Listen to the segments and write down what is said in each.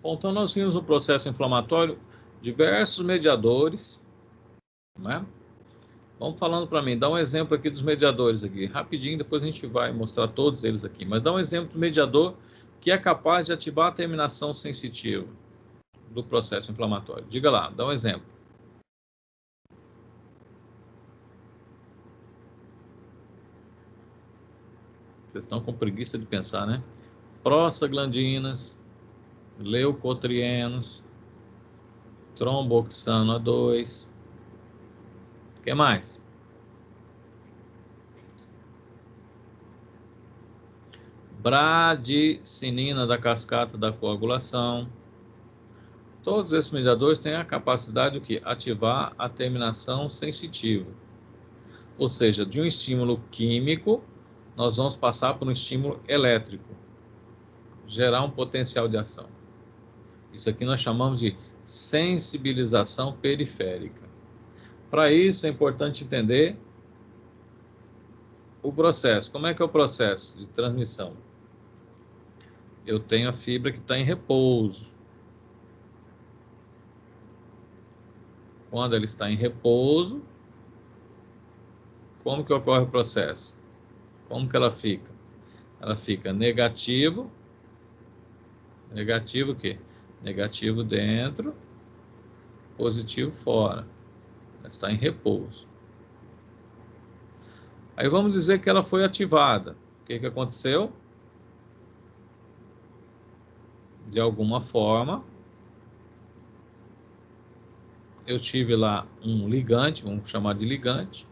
Bom, então nós vimos no processo inflamatório diversos mediadores, né? Vamos falando para mim, dá um exemplo aqui dos mediadores aqui, rapidinho, depois a gente vai mostrar todos eles aqui, mas dá um exemplo do mediador que é capaz de ativar a terminação sensitiva do processo inflamatório. Diga lá, dá um exemplo. Vocês estão com preguiça de pensar, né? Prostaglandinas, leucotrienos, tromboxano A2. O que mais? Bradicinina da cascata da coagulação. Todos esses mediadores têm a capacidade de ativar a terminação sensitiva. Ou seja, de um estímulo químico, nós vamos passar por um estímulo elétrico, gerar um potencial de ação. Isso aqui nós chamamos de sensibilização periférica. Para isso é importante entender o processo. Como é que é o processo de transmissão? Eu tenho a fibra que está em repouso. Quando ela está em repouso, como que ocorre o processo? Como que ela fica? Ela fica negativo. Negativo o quê? Negativo dentro, positivo fora. Ela está em repouso. Aí vamos dizer que ela foi ativada. O que aconteceu? De alguma forma, eu tive lá um ligante, vamos chamar de ligante,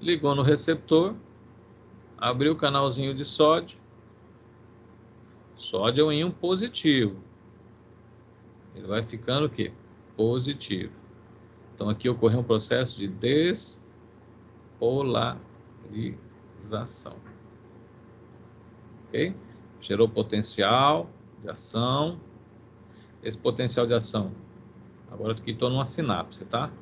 ligou no receptor, abriu o canalzinho de sódio, sódio é um íon positivo, ele vai ficando o quê? Positivo. Então aqui ocorreu um processo de despolarização, ok? Gerou potencial de ação, esse potencial de ação, agora aqui estou numa sinapse, tá?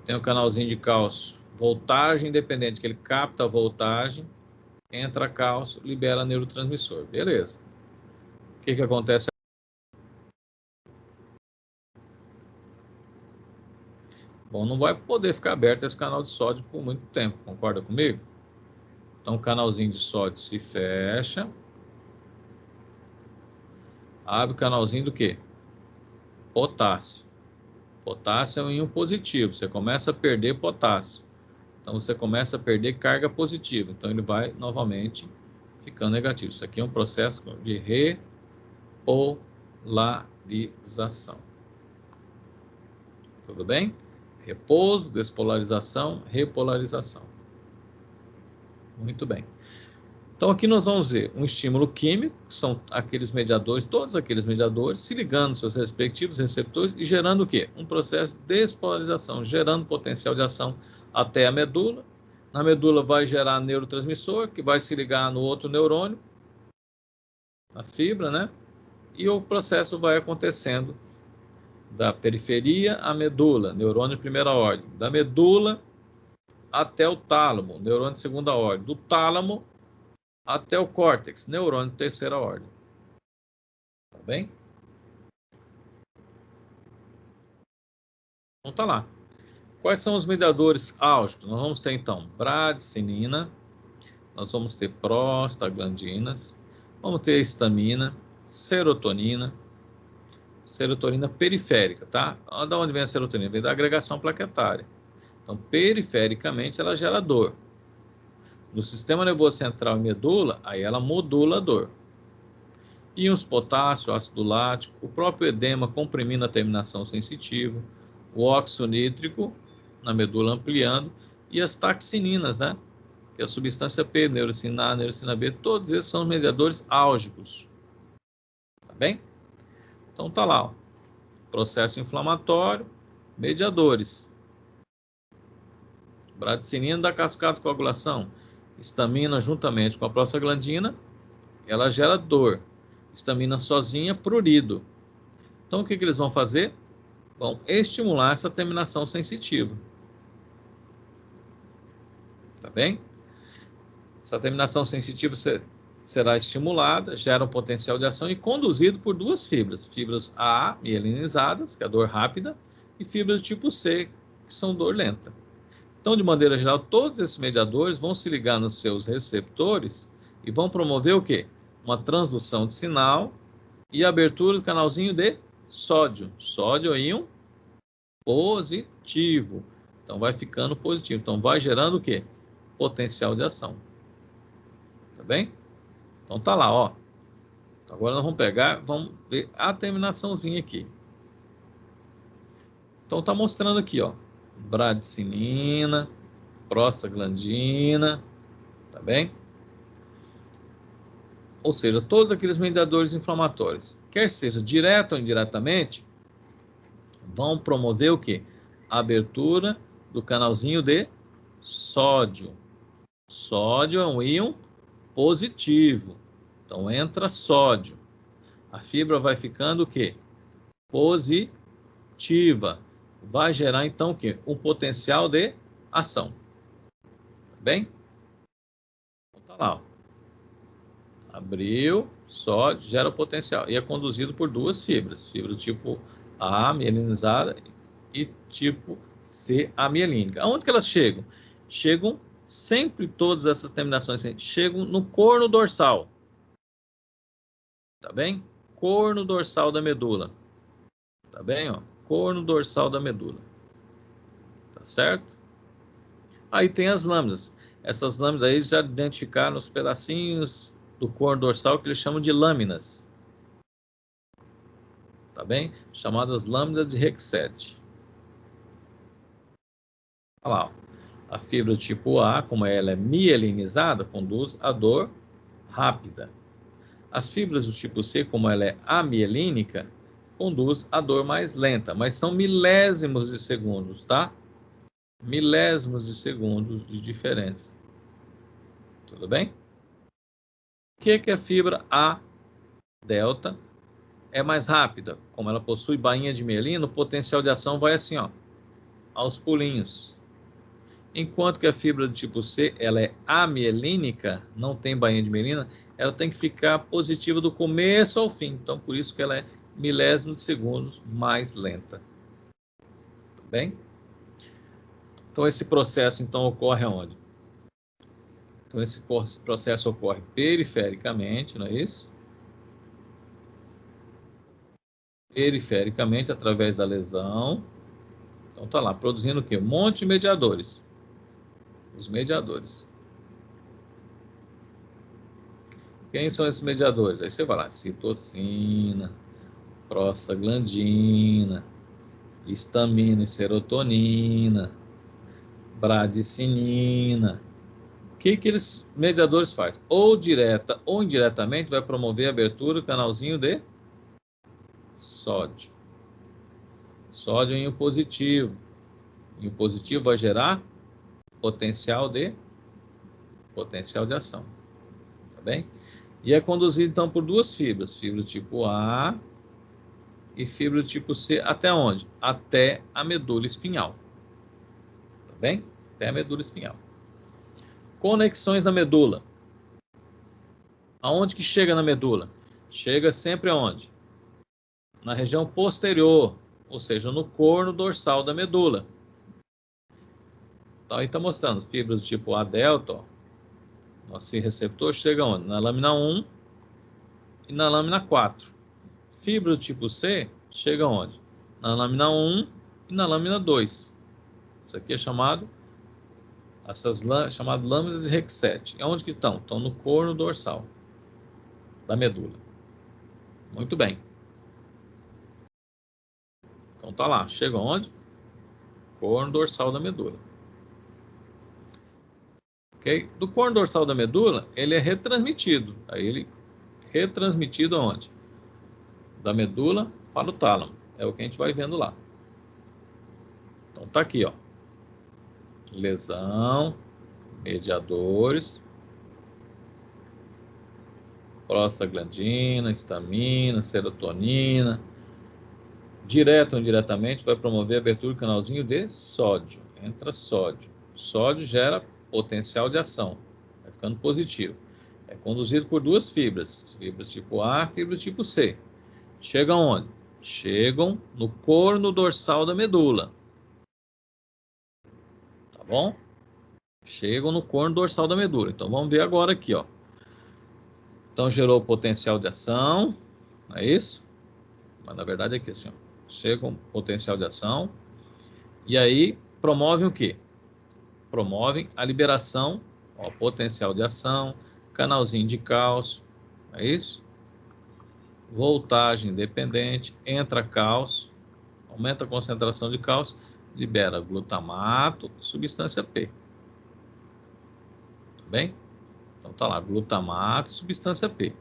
Tem o canalzinho de cálcio, voltagem independente, que ele capta a voltagem, entra cálcio, libera neurotransmissor. Beleza. O que acontece? Bom, não vai poder ficar aberto esse canal de sódio por muito tempo, concorda comigo? Então o canalzinho de sódio se fecha. Abre o canalzinho do quê? Potássio. Potássio é um íon positivo, você começa a perder potássio. Então você começa a perder carga positiva, então ele vai novamente ficando negativo. Isso aqui é um processo de repolarização. Tudo bem? Repouso, despolarização, repolarização. Muito bem. Então aqui nós vamos ver um estímulo químico, que são aqueles mediadores, todos aqueles mediadores, se ligando aos seus respectivos receptores e gerando o quê? Um processo de despolarização, gerando potencial de ação até a medula. Na medula vai gerar neurotransmissor, que vai se ligar no outro neurônio, na fibra, né? E o processo vai acontecendo da periferia à medula, neurônio de primeira ordem. Da medula até o tálamo, neurônio de segunda ordem. Do tálamo até o córtex, neurônio de terceira ordem. Tá bem? Então tá lá. Quais são os mediadores álgicos? Nós vamos ter então bradicinina, nós vamos ter prostaglandinas, vamos ter histamina, serotonina periférica, tá? Da onde vem a serotonina? Vem da agregação plaquetária. Então, perifericamente, ela gera dor. No sistema nervoso central e medula, aí ela modula a dor. Íons potássio, ácido lático, o próprio edema comprimindo a terminação sensitiva, o óxido nítrico na medula ampliando, e as taxininas, né? Que é a substância P, neurocina A, neurocina B, todos esses são mediadores álgicos. Tá bem? Então tá lá, ó. Processo inflamatório, mediadores. Bradicinina da cascata de coagulação, histamina juntamente com a prostaglandina, ela gera dor. Histamina sozinha, prurido. Então o que eles vão fazer? Vão estimular essa terminação sensitiva. Tá bem? Essa terminação sensitiva será estimulada, gera um potencial de ação e conduzido por duas fibras. Fibras A, mielinizadas, que é a dor rápida, e fibras do tipo C, que são dor lenta. Então, de maneira geral, todos esses mediadores vão se ligar nos seus receptores e vão promover o quê? Uma transdução de sinal e abertura do canalzinho de sódio. Sódio é íon positivo. Então, vai ficando positivo. Então, vai gerando o quê? Potencial de ação. Tá bem? Então, tá lá, ó. Agora nós vamos pegar, vamos ver a terminaçãozinha aqui. Então, tá mostrando aqui, ó. Bradicinina, prostaglandina, tá bem? Ou seja, todos aqueles mediadores inflamatórios, quer seja direto ou indiretamente, vão promover o quê? A abertura do canalzinho de sódio. Sódio é um íon positivo. Então, entra sódio. A fibra vai ficando o quê? Positiva. Vai gerar, então, o quê? Um potencial de ação. Tá bem? Então, tá lá, ó. Abriu, sódio, gera o potencial. E é conduzido por duas fibras. Fibra tipo A, mielinizada, e tipo C, amielínica. Aonde que elas chegam? Chegam sempre, todas essas terminações chegam no corno dorsal. Tá bem? Corno dorsal da medula. Tá bem, ó? Corno dorsal da medula. Tá certo? Aí tem as lâminas. Essas lâminas aí já identificaram os pedacinhos do corno dorsal que eles chamam de lâminas. Tá bem? Chamadas lâminas de Rexed. Olha lá, ó. A fibra tipo A, como ela é mielinizada, conduz a dor rápida. As fibras do tipo C, como ela é amielínica, conduz a dor mais lenta, mas são milésimos de segundos, tá? Milésimos de segundos de diferença. Tudo bem? O que é a fibra A delta? É mais rápida. Como ela possui bainha de mielina, o potencial de ação vai assim, ó, aos pulinhos. Enquanto que a fibra do tipo C, ela é amielínica, não tem bainha de mielina, ela tem que ficar positiva do começo ao fim. Então, por isso que ela é milésimos de segundos mais lenta. Tá bem? Então, esse processo, então, ocorre aonde? Então, esse processo ocorre perifericamente, não é isso? Perifericamente, através da lesão. Então, tá lá, produzindo o quê? Um monte de mediadores. Os mediadores. Quem são esses mediadores? Aí você vai lá, citocina, prostaglandina, histamina e serotonina, bradicinina. O que aqueles mediadores fazem? Ou direta ou indiretamente vai promover a abertura do canalzinho de sódio. Sódio em íon positivo. Íon positivo vai gerar potencial de ação. Tá bem? E é conduzido então por duas fibras, fibra tipo A e fibra tipo C, até onde? Até a medula espinhal. Tá bem? Até a medula espinhal. Conexões da medula. Aonde que chega na medula? Chega sempre aonde? Na região posterior, ou seja, no corno dorsal da medula. Então aí está mostrando fibras do tipo A delta, ó. Nosso receptor chega onde? Na lâmina 1 e na lâmina 4. Fibra do tipo C chega onde? Na lâmina 1 e na lâmina 2. Isso aqui é chamado lâminas de Rexed. E onde que estão? Estão no corno dorsal da medula. Muito bem. Então tá lá, chega onde? Corno dorsal da medula. Ok? Do corno dorsal da medula, ele é retransmitido. Aí ele retransmitido aonde? Da medula para o tálamo. É o que a gente vai vendo lá. Então tá aqui, ó. Lesão, mediadores, prostaglandina, histamina, serotonina. Direto ou indiretamente vai promover a abertura do canalzinho de sódio. Entra sódio. Sódio gera potencial de ação. Vai ficando positivo. É conduzido por duas fibras. Fibras tipo A, fibras tipo C. Chegam onde? Chegam no corno dorsal da medula. Tá bom? Chegam no corno dorsal da medula. Então, vamos ver agora aqui, ó. Então, gerou o potencial de ação. Não é isso? Mas, na verdade, é aqui assim, ó. Chegam potencial de ação. E aí, promovem o quê? Promovem a liberação, ó, potencial de ação, canalzinho de cálcio. É isso? Voltagem dependente, entra cálcio, aumenta a concentração de cálcio, libera glutamato, substância P. Tá bem? Então tá lá, glutamato, substância P.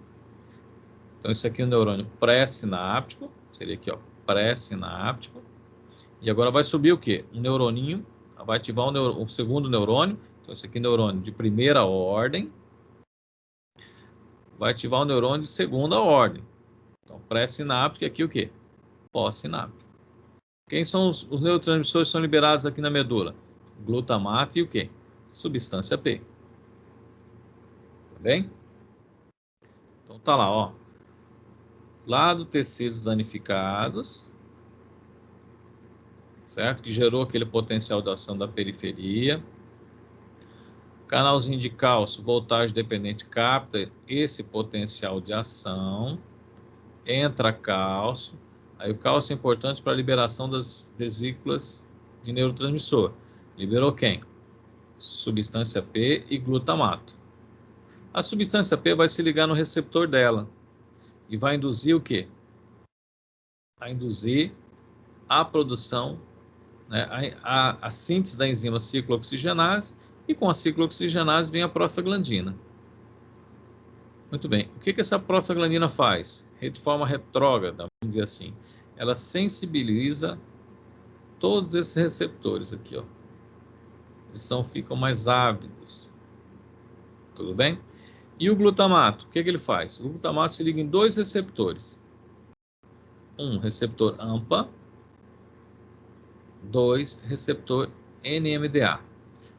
Então isso aqui é o neurônio pré-sináptico, seria aqui, ó, pré-sináptico. E agora vai subir o quê? Um neuroninho, vai ativar o segundo neurônio. Então esse aqui é neurônio de primeira ordem, vai ativar o neurônio de segunda ordem. Então pré-sináptico, aqui o quê? Pós-sináptico. Quem são os neurotransmissores que são liberados aqui na medula? Glutamato e o quê? Substância P. Tá bem? Então tá lá, ó. Lado tecidos danificados, certo? Que gerou aquele potencial de ação da periferia. Canalzinho de cálcio, voltagem dependente, capta esse potencial de ação. Entra cálcio. Aí o cálcio é importante para a liberação das vesículas de neurotransmissor. Liberou quem? Substância P e glutamato. A substância P vai se ligar no receptor dela e vai induzir o quê? Vai induzir a produção, né, a síntese da enzima ciclooxigenase, e com a ciclooxigenase vem a prostaglandina. Muito bem. O que essa prostaglandina faz? De forma retrógrada, vamos dizer assim. Ela sensibiliza todos esses receptores aqui, ó. Eles ficam mais ávidos. Tudo bem? E o glutamato, o que ele faz? O glutamato se liga em dois receptores. Um receptor AMPA, 2 receptor NMDA.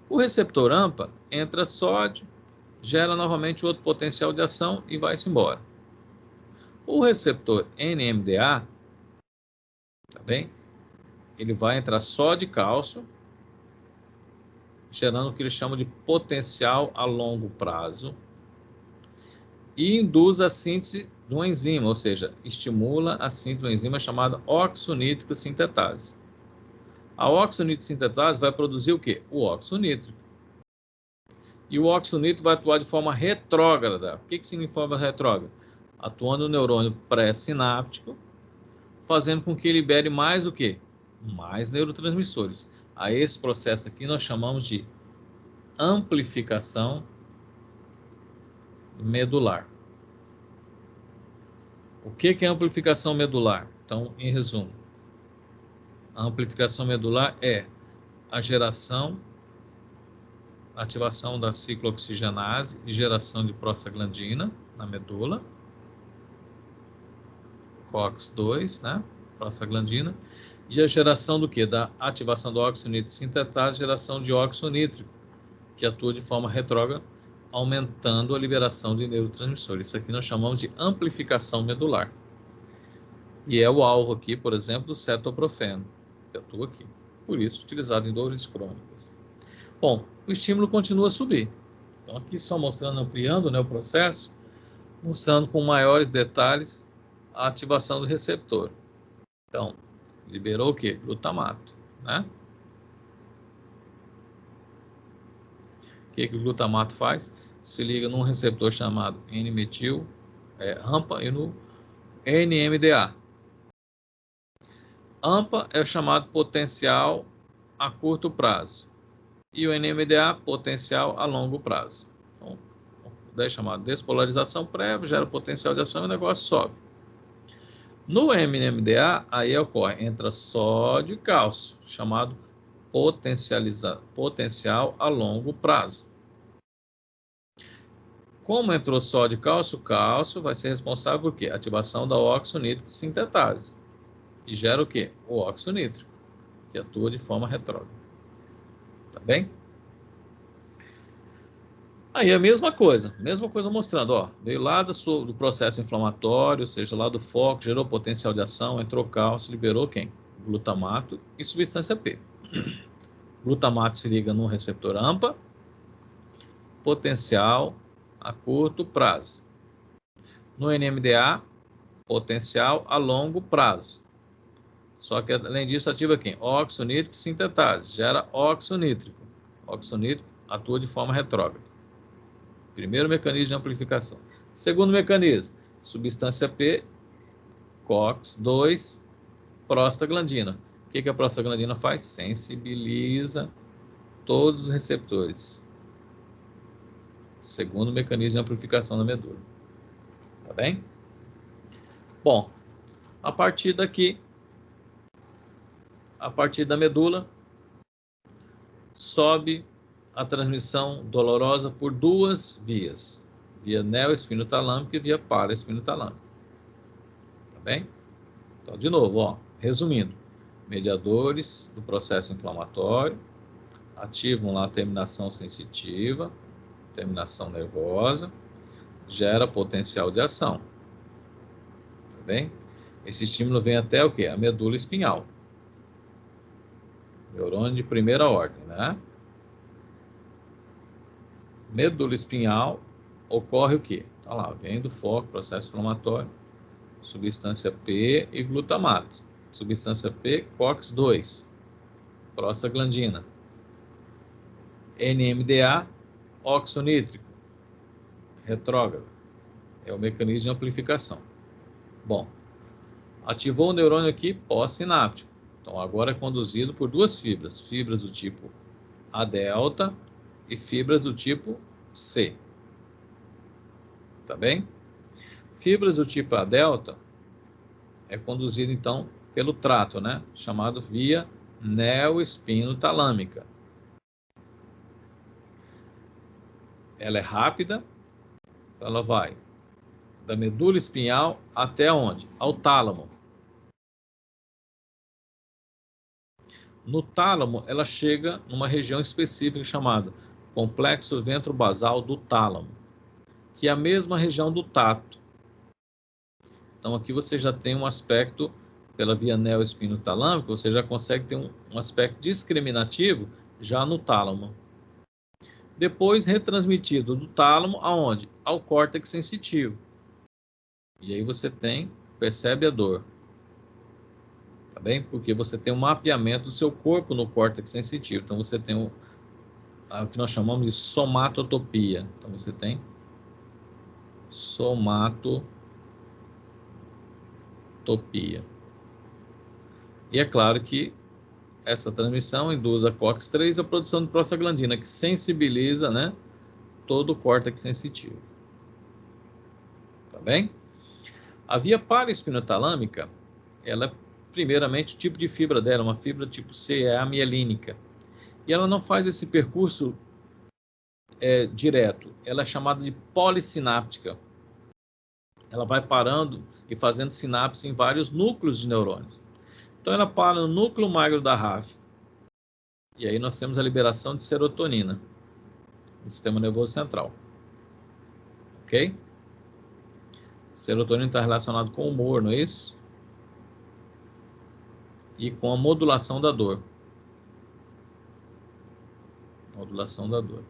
O receptor AMPA entra sódio, gera novamente outro potencial de ação e vai-se embora. O receptor NMDA, tá bem? Ele vai entrar sódio e cálcio, gerando o que eles chamam de potencial a longo prazo, e induz a síntese de uma enzima, ou seja, estimula a síntese de uma enzima chamada óxido nítrico sintetase. A óxido nítrico sintetase vai produzir o quê? O óxido nítrico. E o óxido nítrico vai atuar de forma retrógrada. O que significa forma retrógrada? Atuando no neurônio pré-sináptico, fazendo com que libere mais o quê? Mais neurotransmissores. A esse processo aqui nós chamamos de amplificação medular. O que é amplificação medular? Então, em resumo, a amplificação medular é a geração, ativação da ciclooxigenase e geração de prostaglandina na medula, COX-2, né? Prostaglandina, e a geração do que? Da ativação do óxido nítrico sintetase, geração de óxido nítrico, que atua de forma retrógrada, aumentando a liberação de neurotransmissores. Isso aqui nós chamamos de amplificação medular. E é o alvo aqui, por exemplo, do cetoprofeno, que atua aqui. Por isso, utilizado em dores crônicas. Bom, o estímulo continua a subir. Então, aqui só mostrando, ampliando, né, o processo, mostrando com maiores detalhes a ativação do receptor. Então, liberou o quê? Glutamato, né? O que o glutamato faz? Se liga num receptor chamado N-metil, AMPA, e no NMDA. AMPA é o chamado potencial a curto prazo e o NMDA, potencial a longo prazo. Então, daí chamado despolarização prévia, gera potencial de ação e o negócio sobe. No NMDA, aí ocorre, entra sódio e cálcio, chamado potencial a longo prazo. Como entrou sódio e cálcio, cálcio vai ser responsável por quê? Ativação da óxido nítrico sintetase. E gera o quê? O óxido nítrico, que atua de forma retrógrada. Tá bem? Aí a mesma coisa mostrando, ó, veio lá do processo inflamatório, seja lá do foco, gerou potencial de ação, entrou cálcio, liberou quem? Glutamato e substância P. Glutamato se liga no receptor AMPA, potencial a curto prazo. No NMDA, potencial a longo prazo. Só que, além disso, ativa quem? Óxido nítrico sintetase, gera óxido nítrico. Óxido nítrico atua de forma retrógrada. Primeiro mecanismo de amplificação. Segundo mecanismo, substância P, COX-2, prostaglandina. O que a prostaglandina faz? Sensibiliza todos os receptores. Segundo mecanismo de amplificação da medula. Tá bem? Bom, a partir daqui, a partir da medula, sobe a transmissão dolorosa por duas vias, via neoespinotalâmica e via paraespinotalâmica. Tá bem? Então, de novo, ó, resumindo, mediadores do processo inflamatório ativam lá a terminação sensitiva, terminação nervosa, gera potencial de ação. Tá bem? Esse estímulo vem até o quê? A medula espinhal. Neurônio de primeira ordem, né? Medula espinhal, ocorre o quê? Tá lá, vem do foco, processo inflamatório, substância P e glutamato. Substância P, COX-2, prostaglandina. NMDA, óxido nítrico, retrógrado. É o mecanismo de amplificação. Bom, ativou o neurônio aqui pós-sináptico. Então, agora é conduzido por duas fibras. Fibras do tipo A delta e fibras do tipo C. Tá bem? Fibras do tipo A delta é conduzido, então, pelo trato, né? Chamado via neoespinotalâmica. Ela é rápida, ela vai da medula espinhal até onde? Ao tálamo. No tálamo, ela chega numa região específica chamada complexo ventrobasal do tálamo, que é a mesma região do tato. Então, aqui você já tem um aspecto, pela via neoespinotalâmica, você já consegue ter um aspecto discriminativo já no tálamo. Depois, retransmitido do tálamo aonde? Ao córtex sensitivo. E aí você percebe a dor. Tá bem? Porque você tem um mapeamento do seu corpo no córtex sensitivo. Então, você tem o que nós chamamos de somatotopia. Então, você tem somatotopia. E é claro que essa transmissão induz a COX-3 a produção de prostaglandina, que sensibiliza, né, todo o córtex sensitivo. Tá bem? A via paraespinotalâmica, ela é, primeiramente, o tipo de fibra dela, uma fibra tipo C, é a mielínica. E ela não faz esse percurso direto, ela é chamada de polissináptica. Ela vai parando e fazendo sinapse em vários núcleos de neurônios. Então, ela para no núcleo magro da RAF. E aí nós temos a liberação de serotonina no sistema nervoso central. Ok? Serotonina está relacionado com o humor, não é isso? E com a modulação da dor. Modulação da dor.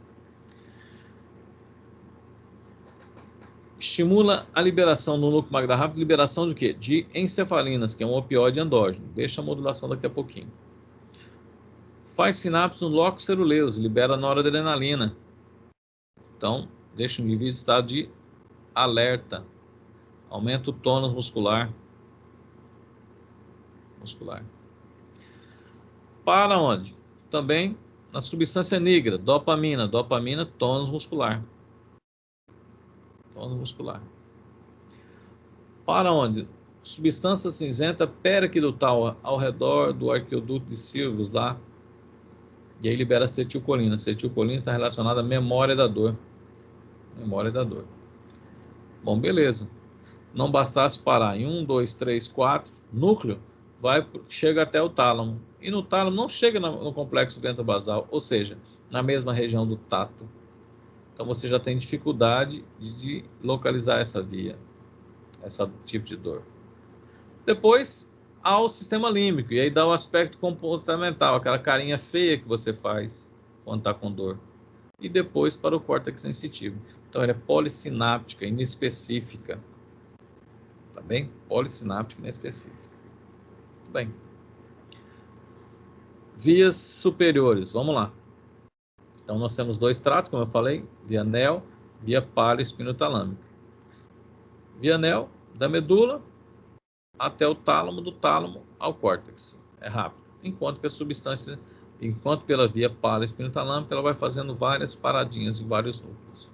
Estimula a liberação no núcleo magro da RAF, liberação de quê? De encefalinas, que é um opioide endógeno. Deixa a modulação daqui a pouquinho. Faz sinapse no locus ceruleus, libera noradrenalina. Então, deixa o indivíduo em estado de alerta. Aumenta o tônus muscular. Para onde? Também na substância negra, dopamina. Dopamina, tônus muscular. Tônus muscular. Para onde? Substância cinzenta periaquidutal ao redor do arqueoduto de Silvius lá. E aí libera acetilcolina. Acetilcolina está relacionada à memória da dor. Memória da dor. Bom, beleza. Não bastasse parar em 1, 2, 3, 4, núcleo, chega até o tálamo. E no tálamo não chega no complexo ventrobasal, ou seja, na mesma região do tato. Então você já tem dificuldade de localizar essa via, esse tipo de dor. Depois, ao sistema límbico, e aí dá o aspecto comportamental, aquela carinha feia que você faz quando está com dor. E depois para o córtex sensitivo. Então, ela é polissináptica, inespecífica. Tá bem? Polissináptica, inespecífica. Muito bem. Vias superiores, vamos lá. Então, nós temos dois tratos, como eu falei, via anel, via paleo-espinotalâmica. Via anel, da medula até o tálamo, do tálamo ao córtex. É rápido. Enquanto que a substância, enquanto pela via paleo-espinotalâmica, ela vai fazendo várias paradinhas em vários núcleos.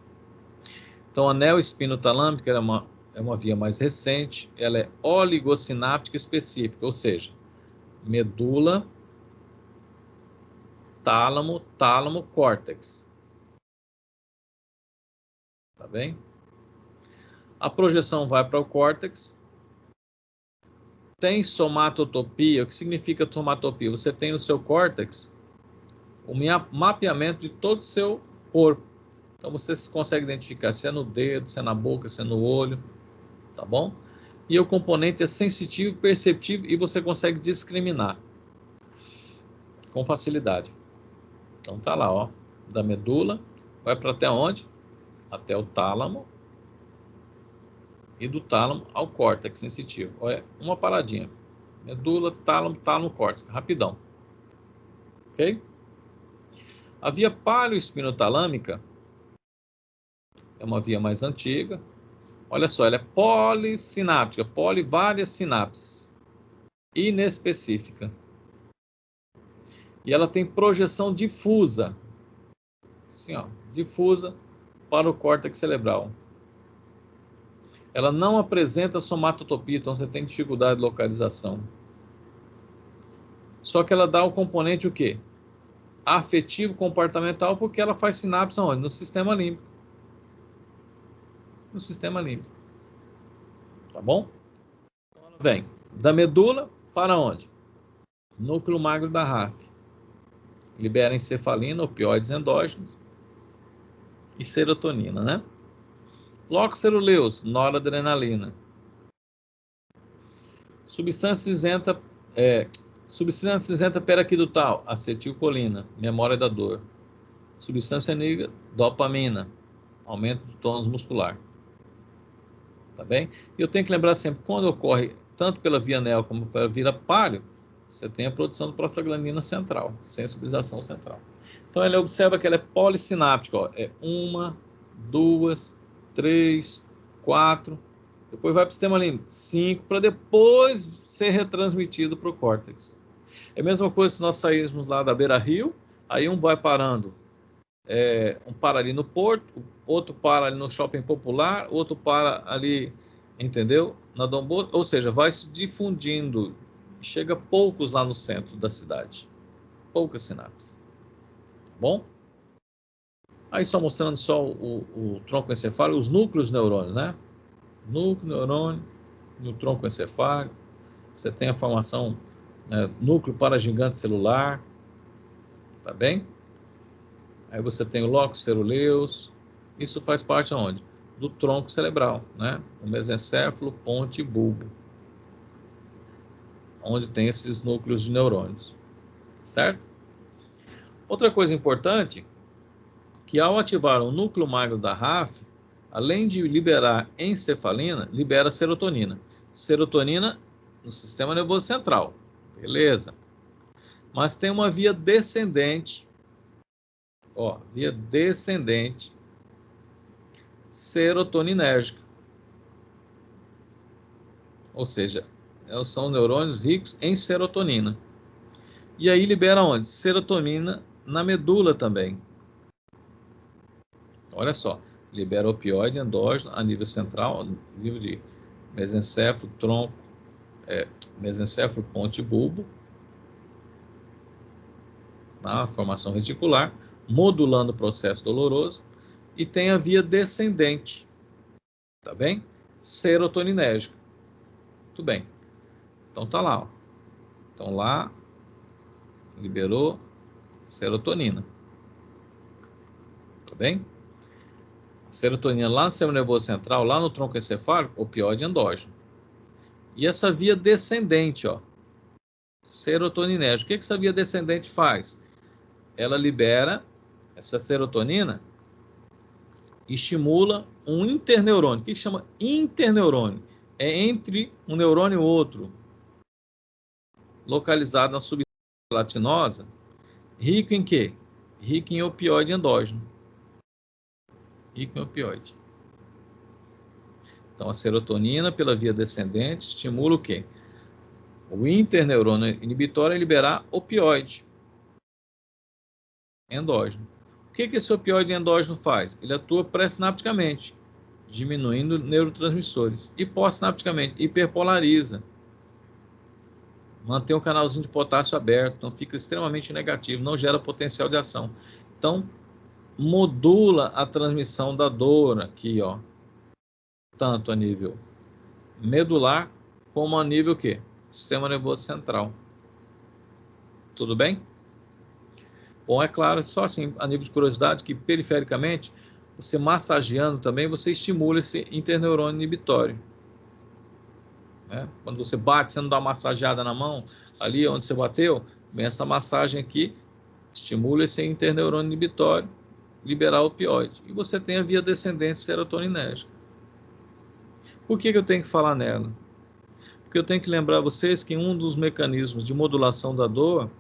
Então, a anel espinotalâmica é uma via mais recente, ela é oligosináptica específica, ou seja, medula, tálamo, tálamo, córtex. Tá bem? A projeção vai para o córtex. Tem somatotopia. O que significa somatopia? Você tem no seu córtex o mapeamento de todo o seu corpo. Então você consegue identificar se é no dedo, se é na boca, se é no olho, tá bom? E o componente é sensitivo, perceptivo e você consegue discriminar com facilidade. Então tá lá, ó, da medula, vai para até onde? Até o tálamo e do tálamo ao córtex sensitivo. Olha, uma paradinha. Medula, tálamo, tálamo, córtex, rapidão. OK? A via paleo-espinotalâmica é uma via mais antiga. Olha só, ela é polissináptica, várias sinapses, inespecífica. E ela tem projeção difusa, assim, ó, difusa para o córtex cerebral. Ela não apresenta somatotopia, então você tem dificuldade de localização. Só que ela dá o componente o quê? Afetivo comportamental, porque ela faz sinapse onde? No sistema límbico. No sistema límbico. Tá bom? Então ela vem da medula para onde? Núcleo magro da RAF. Libera encefalina, opioides endógenos e serotonina, né? Locus ceruleus, noradrenalina. Substância isenta peraquidutal, acetilcolina, memória da dor. Substância negra, dopamina, aumento do tônus muscular. Tá bem? E eu tenho que lembrar sempre, quando ocorre tanto pela via anel como pela via paleo, você tem a produção de prostaglandina central, sensibilização central. Então, ele observa que ela é polissináptica, ó, é 1, 2, 3, 4, depois vai para o sistema límbico, 5, para depois ser retransmitido para o córtex. É a mesma coisa se nós saíssemos lá da beira-rio, aí um vai parando, um para ali no Porto, outro para ali no Shopping Popular, outro para ali, entendeu? Na Dom Bosco, ou seja, vai se difundindo, chega poucos lá no centro da cidade, poucas sinapses. Bom? Aí só mostrando só o tronco encefálico, os núcleos neurônios, né? Núcleo, neurônio, no tronco encefálico. Você tem a formação, núcleo paragigante celular, tá bem? Aí você tem o locus ceruleus. Isso faz parte aonde? Do tronco cerebral, né? O mesencéfalo, ponte e bulbo, onde tem esses núcleos de neurônios, certo? Outra coisa importante, que ao ativar o núcleo magro da RAF, além de liberar encefalina, libera serotonina. Serotonina no sistema nervoso central, beleza? Mas tem uma via descendente, ó, via descendente serotoninérgica. Ou seja, são neurônios ricos em serotonina. E aí libera onde? Serotonina na medula também. Olha só, libera opioide endógeno a nível central, a nível de mesencéfalo, tronco, mesencéfalo, ponte e bulbo, na formação reticular, modulando o processo doloroso, e tem a via descendente, tá bem? Serotoninérgica. Muito bem. Então tá lá, ó. Então lá liberou serotonina. Tá bem? Serotonina lá no sistema nervoso central, lá no tronco encefálico, opioide endógeno. E essa via descendente, ó, serotoninérgica. O que essa via descendente faz? Ela libera essa serotonina, estimula um interneurônio. O que chama interneurônio? É entre um neurônio e outro, localizado na substância gelatinosa, rico em quê? Rico em opioide endógeno. Rico em opioide. Então, a serotonina, pela via descendente, estimula o quê? O interneurônio inibitório é liberar opioide endógeno. O que esse opioide endógeno faz? Ele atua pré-sinapticamente, diminuindo neurotransmissores, e pós-sinapticamente, hiperpolariza, mantém o canalzinho de potássio aberto, então fica extremamente negativo, não gera potencial de ação. Então, modula a transmissão da dor aqui, ó, tanto a nível medular, como a nível quê? Sistema nervoso central. Tudo bem? Bom, é claro, só assim, a nível de curiosidade, que perifericamente, você massageando também, você estimula esse interneurônio inibitório. Né? Quando você bate, você não dá uma massageada na mão, ali onde você bateu, bem, essa massagem aqui estimula esse interneurônio inibitório, liberar opioide. E você tem a via descendente serotoninérgica. Por que eu tenho que falar nela? Porque eu tenho que lembrar vocês que um dos mecanismos de modulação da dor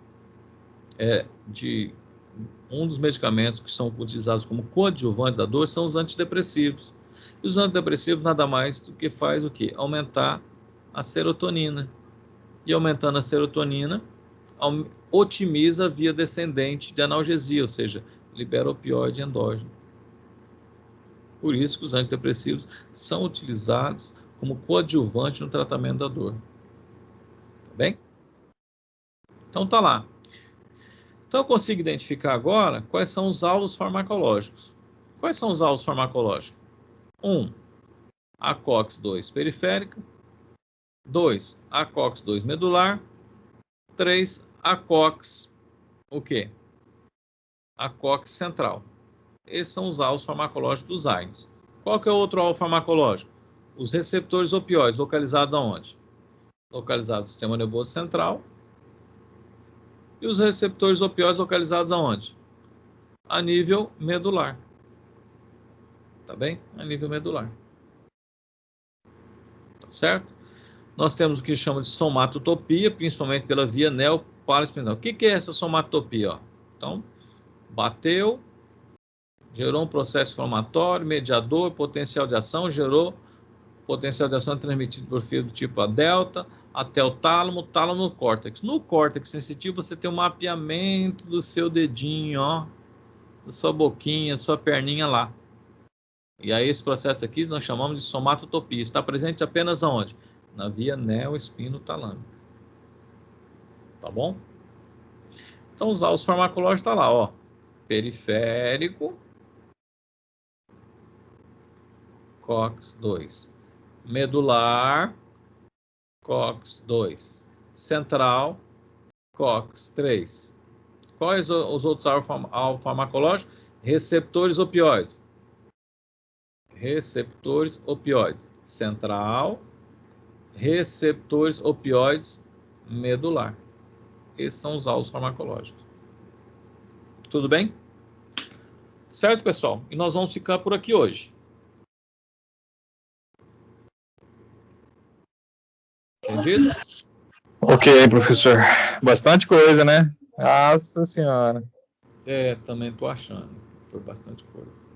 um dos medicamentos que são utilizados como coadjuvante da dor são os antidepressivos. E os antidepressivos nada mais do que faz o quê? Aumentar a serotonina. E aumentando a serotonina, otimiza a via descendente de analgesia, ou seja, libera opioide endógeno. Por isso que os antidepressivos são utilizados como coadjuvante no tratamento da dor. Tá bem? Então tá lá. Então eu consigo identificar agora quais são os alvos farmacológicos. Quais são os alvos farmacológicos? 1. A COX-2 periférica. 2. A COX-2 medular. 3. A COX, o quê? A COX central. Esses são os alvos farmacológicos dos AINES. Qual que é o outro alvo farmacológico? Os receptores opioides, localizados aonde? Localizados no sistema nervoso central. E os receptores opioides localizados aonde? A nível medular. Tá bem? A nível medular. Tá certo? Nós temos o que chama de somatotopia, principalmente pela via neopalaspinal. O que é essa somatotopia? Ó? Então, bateu, gerou um processo inflamatório, mediador, potencial de ação, gerou potencial de ação transmitido por fio do tipo A delta, até o tálamo, tálamo no córtex. No córtex sensitivo você tem um mapeamento do seu dedinho, ó, da sua boquinha, da sua perninha lá. E aí esse processo aqui nós chamamos de somatotopia. Está presente apenas aonde? Na via neoespinotalâmica. Tá bom? Então os alvos farmacológicos tá lá, ó. Periférico, COX-2. Medular, COX-2. Central, COX-3. Quais os outros alvos farmacológicos? Receptores opioides. Receptores opioides. Central, receptores opioides medular. Esses são os alvos farmacológicos. Tudo bem? Certo, pessoal? E nós vamos ficar por aqui hoje. Entendido? Ok, professor. Bastante coisa, né? Nossa Senhora. Também estou achando. Foi bastante coisa.